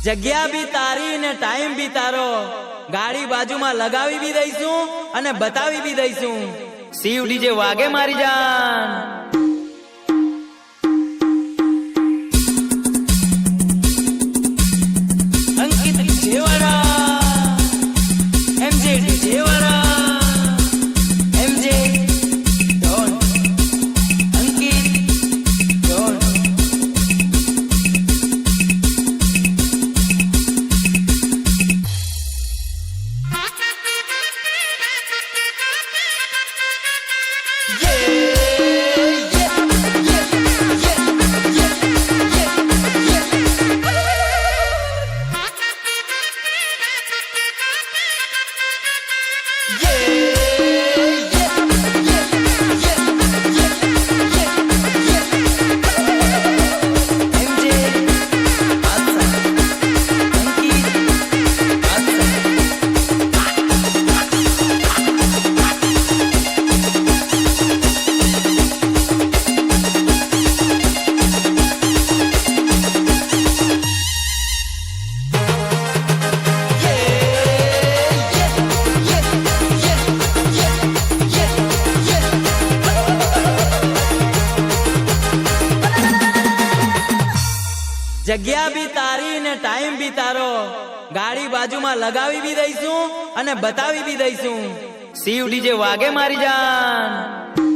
જગ્યા બી તારી ને ટાઈમ બી તારો, ગાડી બાજુમાં લગાવી બી દઈશું અને બતાવી બી દઈશું. શિવ ડીજે વાગે મારી જાન. અંકિત જેવારા, એમજે જેવારા, એમજે ડોન, અંકિત ડોન. જગ્યા બી તારી ને ટાઈમ બી તારો, ગાડી બાજુમાં લગાવી બી દઈશું અને બતાવી બી દઈશું. શિવ ડીજે વાગે મારી જાન.